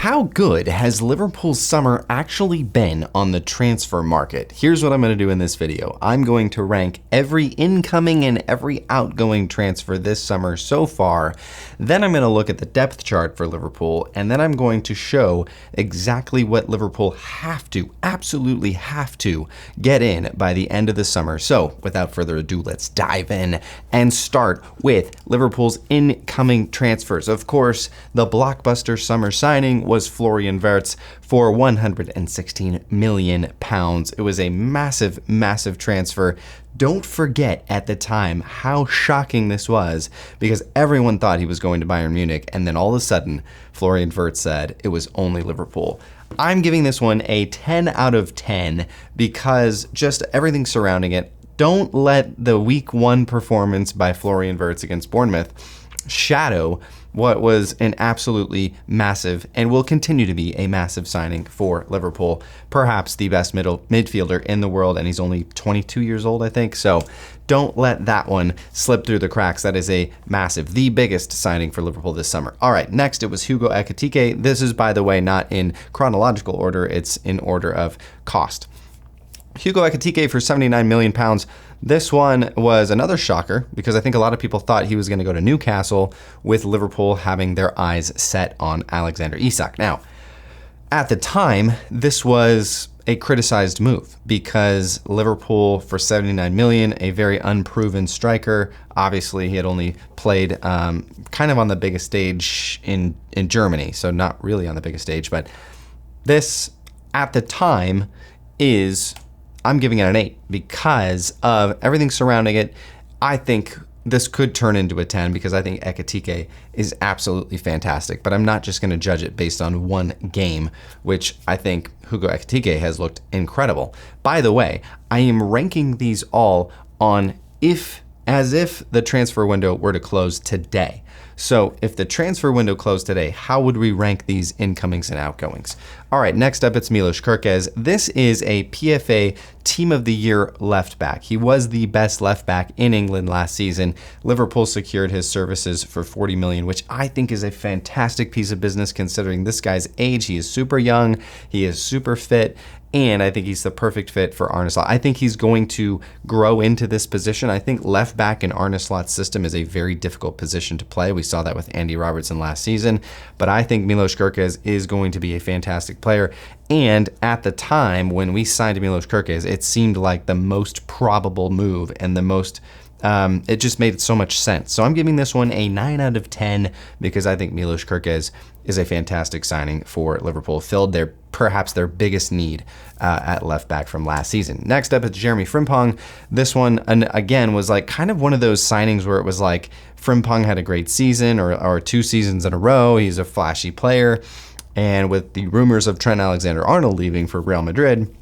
How good has Liverpool's summer actually been on the transfer market? Here's what I'm going to do in this video. I'm going to rank every incoming and every outgoing transfer this summer so far. Then I'm going to look at the depth chart for Liverpool, and then I'm going to show exactly what Liverpool absolutely have to get in by the end of the summer. So without further ado, let's dive in and start with Liverpool's incoming transfers. Of course, the blockbuster summer signing was Florian Wirtz for £116 million. It was a massive transfer. Don't forget at the time how shocking this was, because everyone thought he was going to Bayern Munich, and then all of a sudden Florian Wirtz said it was only Liverpool. I'm giving this one a 10 out of 10 because just everything surrounding it. Don't let the week 1 performance by Florian Wirtz against Bournemouth shadow what was an absolutely massive and will continue to be a massive signing for Liverpool. Perhaps the best midfielder in the world, and he's only 22 years old, I think. So don't let that one slip through the cracks. That is the biggest signing for Liverpool this summer. All right, next it was Hugo Ekitike. This is, by the way, not in chronological order. It's in order of cost. Hugo Ekitike for £79 million. This one was another shocker because I think a lot of people thought he was going to go to Newcastle, with Liverpool having their eyes set on Alexander Isak. Now, at the time, this was a criticized move because Liverpool for £79 million, a very unproven striker. Obviously, he had only played kind of on the biggest stage in Germany, so not really on the biggest stage, but this at the time I'm giving it an 8 because of everything surrounding it. I think this could turn into a 10 because I think Ekitike is absolutely fantastic, but I'm not just going to judge it based on one game, which I think Hugo Ekitike has looked incredible. By the way, I am ranking these all on as if the transfer window were to close today. So if the transfer window closed today, how would we rank these incomings and outgoings? All right, next up, it's Milos Kerkez. This is a PFA Team of the Year left back. He was the best left back in England last season. Liverpool secured his services for $40 million, which I think is a fantastic piece of business considering this guy's age. He is super young, he is super fit, and I think he's the perfect fit for arneslot. I think he's going to grow into this position. I think left back in arneslot's system is a very difficult position to play. We saw that with Andy Robertson last season, but I think Milos Kerkez is going to be a fantastic player. And at the time when we signed Milos Kerkez, it seemed like the most probable move and the most it just made so much sense. So I'm giving this one a 9 out of 10 because I think Milos Kerkez is a fantastic signing for Liverpool. Filled perhaps their biggest need at left back from last season. Next up, it's Jeremy Frimpong. This one, again, was like kind of one of those signings where it was like Frimpong had a great season or 2 seasons in a row. He's a flashy player. And with the rumors of Trent Alexander-Arnold leaving for Real Madrid,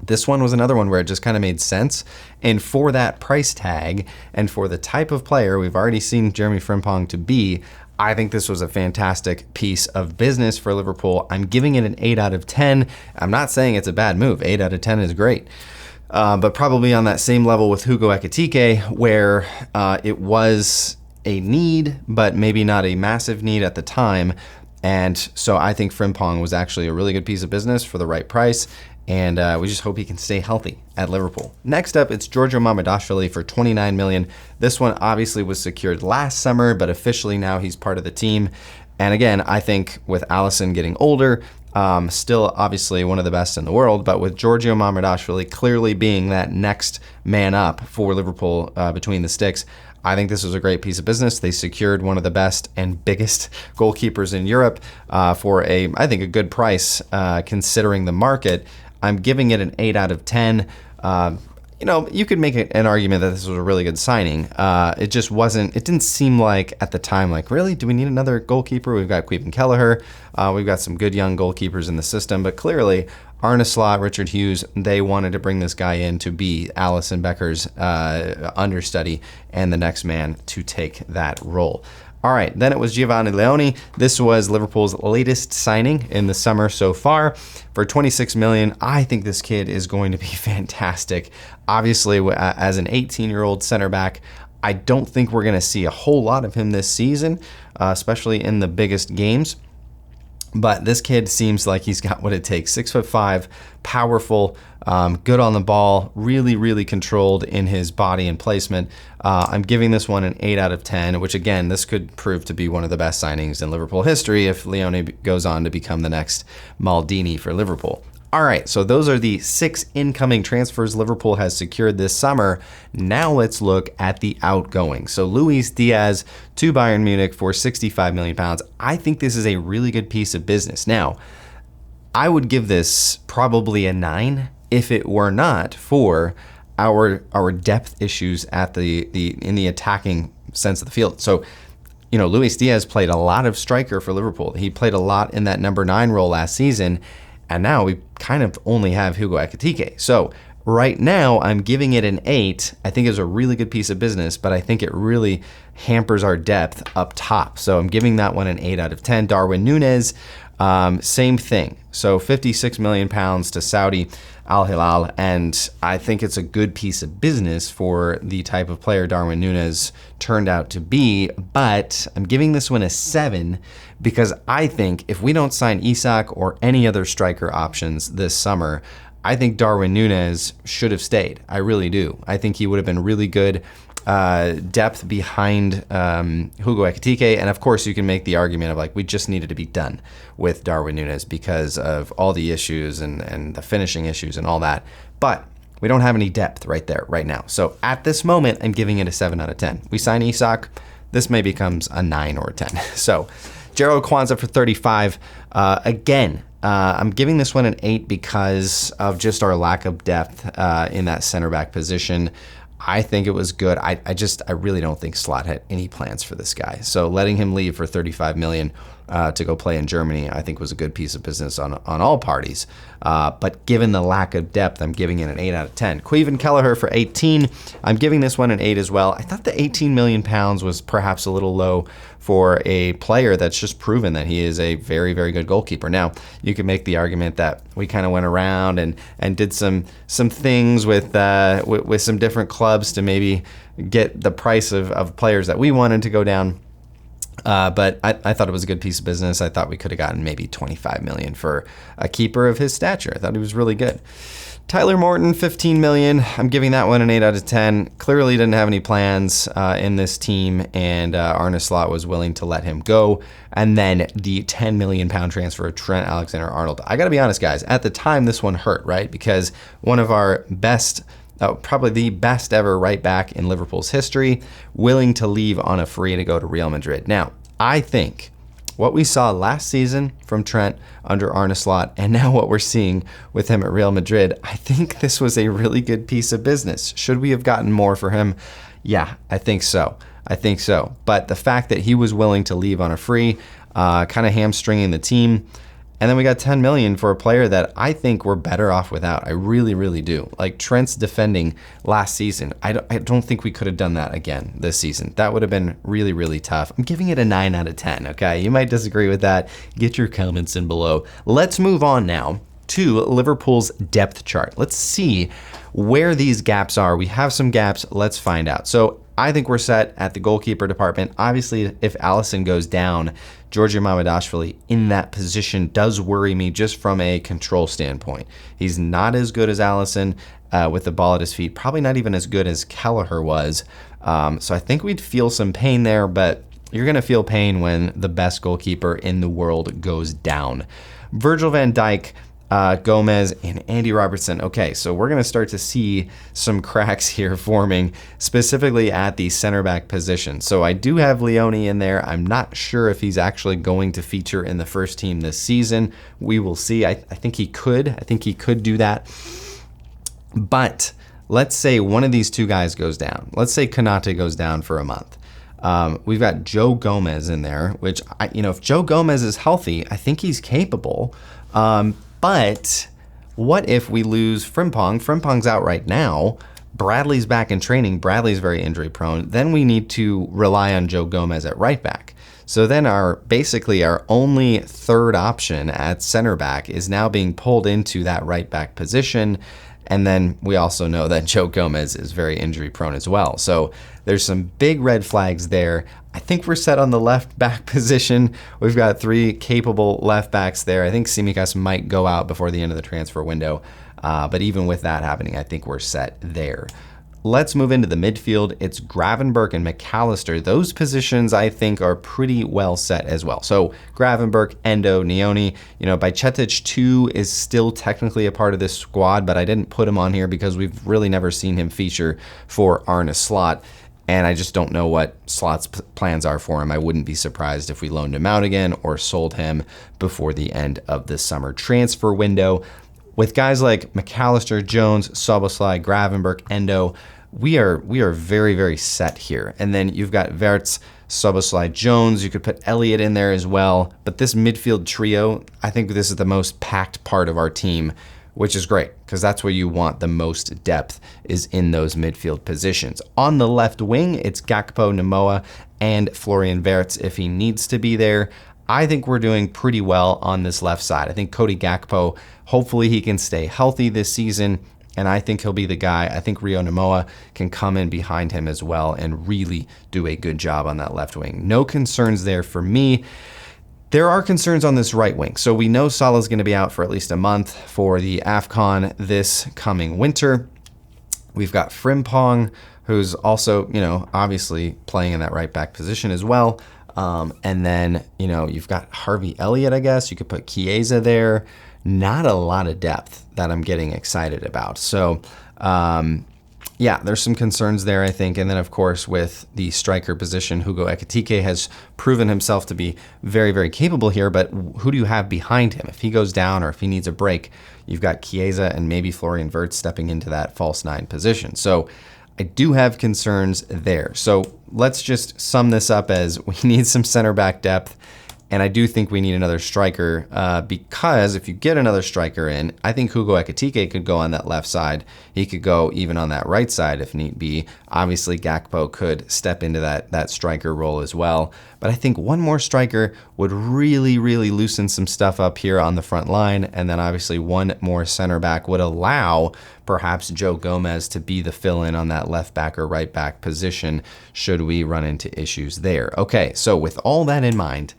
this one was another one where it just kind of made sense. And for that price tag and for the type of player we've already seen Jeremy Frimpong to be, I think this was a fantastic piece of business for Liverpool. I'm giving it an 8 out of 10. I'm not saying it's a bad move. 8 out of 10 is great. But probably on that same level with Hugo Ekitike, where it was a need, but maybe not a massive need at the time. And so I think Frimpong was actually a really good piece of business for the right price. And we just hope he can stay healthy at Liverpool. Next up, it's Giorgio Mamardashvili for $29 million. This one obviously was secured last summer, but officially now he's part of the team. And again, I think with Alisson getting older, still obviously one of the best in the world, but with Giorgio Mamardashvili clearly being that next man up for Liverpool between the sticks, I think this was a great piece of business. They secured one of the best and biggest goalkeepers in Europe for I think a good price considering the market. I'm giving it an 8 out of 10. You could make an argument that this was a really good signing. It just wasn't, it didn't seem like at the time, like, really, do we need another goalkeeper? We've got Queben Kelleher. We've got some good young goalkeepers in the system, but clearly Arneslot, Richard Hughes, they wanted to bring this guy in to be Alisson Becker's understudy and the next man to take that role. All right, then it was Giovanni Leone. This was Liverpool's latest signing in the summer so far for $26 million. I think this kid is going to be fantastic. Obviously, as an 18-year-old center back, I don't think we're going to see a whole lot of him this season, especially in the biggest games. But this kid seems like he's got what it takes. 6'5", powerful, good on the ball, really, really controlled in his body and placement. I'm giving this one an 8 out of 10, which again, this could prove to be one of the best signings in Liverpool history if Leone goes on to become the next Maldini for Liverpool. All right, so those are the 6 incoming transfers Liverpool has secured this summer. Now let's look at the outgoing. So Luis Diaz to Bayern Munich for £65 million. I think this is a really good piece of business. Now, I would give this probably a 9 if it were not for our depth issues at in the attacking sense of the field. So, you know, Luis Diaz played a lot of striker for Liverpool. He played a lot in that number 9 role last season. And now we kind of only have Hugo Ekitike. So right now I'm giving it an 8. I think it's a really good piece of business, but I think it really hampers our depth up top. So I'm giving that one an 8 out of 10. Darwin Núñez, same thing. So £56 million to Saudi Al Hilal, and I think it's a good piece of business for the type of player Darwin Núñez turned out to be, but I'm giving this one a 7 because I think if we don't sign Isak or any other striker options this summer, I think Darwin Núñez should have stayed. I really do. I think he would have been really good depth behind Hugo Ekitike, and of course you can make the argument of like we just needed to be done with Darwin Núñez because of all the issues and the finishing issues and all that, but we don't have any depth right there right now. So at this moment I'm giving it a 7 out of 10. We sign Isak, this may becomes a 9 or a 10. So Jero Kwanzaa for 35. Again, I'm giving this one an 8 because of just our lack of depth in that center back position. I think it was good. I really don't think Slot had any plans for this guy. So letting him leave for 35 million to go play in Germany, I think was a good piece of business on all parties. But given the lack of depth, I'm giving it an 8 out of 10. Caoimhín Kelleher for 18. I'm giving this one an 8 as well. I thought the 18 million pounds was perhaps a little low for a player that's just proven that he is a very, very good goalkeeper. Now, you could make the argument that we kind of went around and did some things with some different clubs to maybe get the price of players that we wanted to go down. But I thought it was a good piece of business. I thought we could have gotten maybe 25 million for a keeper of his stature. I thought he was really good. Tyler Morton, 15 million. I'm giving that one an 8 out of 10. Clearly didn't have any plans in this team, and Arneslot was willing to let him go. And then the 10 million pound transfer of Trent Alexander-Arnold. I gotta be honest, guys, at the time this one hurt, right? Because one of our best, probably the best ever right back in Liverpool's history, willing to leave on a free to go to Real Madrid. Now, I think what we saw last season from Trent under Arneslot and now what we're seeing with him at Real Madrid, I think this was a really good piece of business. Should we have gotten more for him? Yeah, I think so. But the fact that he was willing to leave on a free, kind of hamstringing the team, and then we got 10 million for a player that I think we're better off without. I really, really do. Like Trent's defending last season, I don't think we could have done that again this season. That would have been really, really tough. I'm giving it a 9 out of 10, okay? You might disagree with that. Get your comments in below. Let's move on now to Liverpool's depth chart. Let's see where these gaps are. We have some gaps. Let's find out. So I think we're set at the goalkeeper department. Obviously, if Alisson goes down, Georgia Mamardashvili in that position does worry me just from a control standpoint. He's not as good as Alisson with the ball at his feet, probably not even as good as Kelleher was. So I think we'd feel some pain there, but you're going to feel pain when the best goalkeeper in the world goes down. Virgil van Dijk, Gomez, and Andy Robertson. Okay, so we're going to start to see some cracks here forming, specifically at the center back position. So I do have Leone in there. I'm not sure if he's actually going to feature in the first team this season. We will see. I think he could. I think he could do that. But let's say one of these two guys goes down. Let's say Konate goes down for a month. We've got Joe Gomez in there, which, if Joe Gomez is healthy, I think he's capable. But what if we lose Frimpong? Frimpong's out right now. Bradley's back in training. Bradley's very injury prone. Then we need to rely on Joe Gomez at right back. So then basically our only third option at center back is now being pulled into that right back position. And then we also know that Joe Gomez is very injury prone as well. So there's some big red flags there. I think we're set on the left back position. We've got 3 capable left backs there. I think Tsimikas might go out before the end of the transfer window. But even with that happening, I think we're set there. Let's move into the midfield. It's Gravenberch and McAllister. Those positions I think are pretty well set as well. So Gravenberch, Endo, Nioni, Bajcetic too is still technically a part of this squad, but I didn't put him on here because we've really never seen him feature for Arneslot. And I just don't know what Slot's plans are for him. I wouldn't be surprised if we loaned him out again or sold him before the end of the summer transfer window. With guys like McAllister, Jones, Szoboszlai, Gravenberch, Endo, we are very, very set here. And then you've got Wirtz, Szoboszlai, Jones. You could put Elliott in there as well. But this midfield trio, I think this is the most packed part of our team, which is great because that's where you want the most depth, is in those midfield positions. On the left wing, it's Gakpo, Namoa, and Florian Wirtz if he needs to be there. I think we're doing pretty well on this left side. I think Cody Gakpo, hopefully he can stay healthy this season, and I think he'll be the guy. I think Rio Namoa can come in behind him as well and really do a good job on that left wing. No concerns there for me. There are concerns on this right wing. So we know Salah's going to be out for at least a month for the AFCON this coming winter. We've got Frimpong, who's also, obviously playing in that right back position as well. And then, you've got Harvey Elliott, I guess. You could put Chiesa there. Not a lot of depth that I'm getting excited about. So, yeah, there's some concerns there, I think. And then, of course, with the striker position, Hugo Ekitike has proven himself to be very, very capable here. But who do you have behind him? If he goes down or if he needs a break, you've got Chiesa and maybe Florian Wirtz stepping into that false 9 position. So I do have concerns there. So let's just sum this up as we need some center back depth. And I do think we need another striker because if you get another striker in, I think Hugo Ekitike could go on that left side. He could go even on that right side if need be. Obviously, Gakpo could step into that striker role as well. But I think one more striker would really, really loosen some stuff up here on the front line. And then obviously one more center back would allow perhaps Joe Gomez to be the fill-in on that left back or right back position should we run into issues there. Okay, so with all that in mind,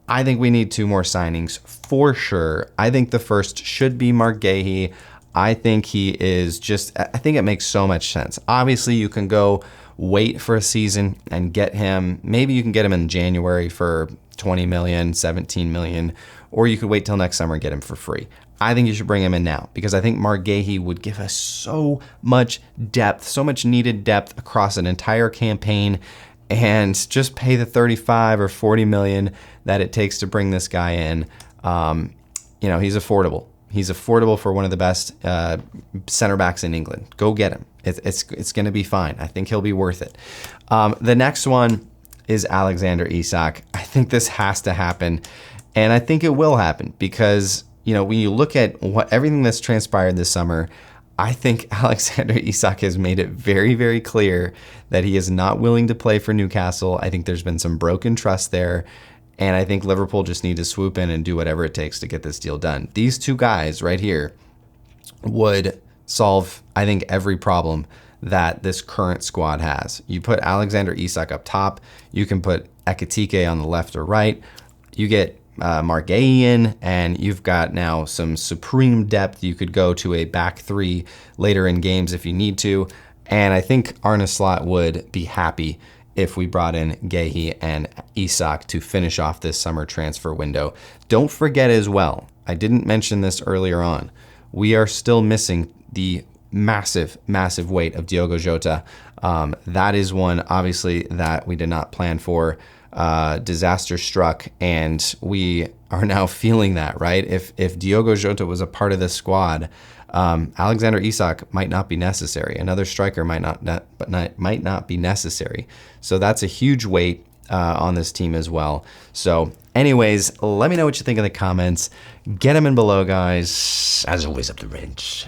I think we need 2 more signings for sure. I think the first should be Mark Guehi. I think he is I think it makes so much sense. Obviously, you can go wait for a season and get him. Maybe you can get him in January for 20 million, 17 million, or you could wait till next summer and get him for free. I think you should bring him in now because I think Mark Guehi would give us so much depth, so much needed depth across an entire campaign. And just pay the 35 or 40 million that it takes to bring this guy in. He's affordable. He's affordable for one of the best center backs in England. Go get him. It's going to be fine. I think he'll be worth it. The next one is Alexander Isak. I think this has to happen, and I think it will happen because when you look at everything that's transpired this summer, I think Alexander Isak has made it very, very clear that he is not willing to play for Newcastle. I think there's been some broken trust there, and I think Liverpool just need to swoop in and do whatever it takes to get this deal done. These 2 guys right here would solve, I think, every problem that this current squad has. You put Alexander Isak up top. You can put Ekitike on the left or right. You get Mark Guehi in, and you've got now some supreme depth. You could go to a back 3 later in games if you need to. And I think Arneslot would be happy if we brought in Guehi and Isak to finish off this summer transfer window. Don't forget as well, I didn't mention this earlier on, we are still missing the massive, massive weight of Diogo Jota. That is one, obviously, that we did not plan for. Disaster struck, and we are now feeling that, right? If Diogo Jota was a part of this squad, Alexander Isak might not be necessary. Another striker might not be necessary. So that's a huge weight on this team as well. So anyways, let me know what you think in the comments. Get them in below, guys. As always, up the range.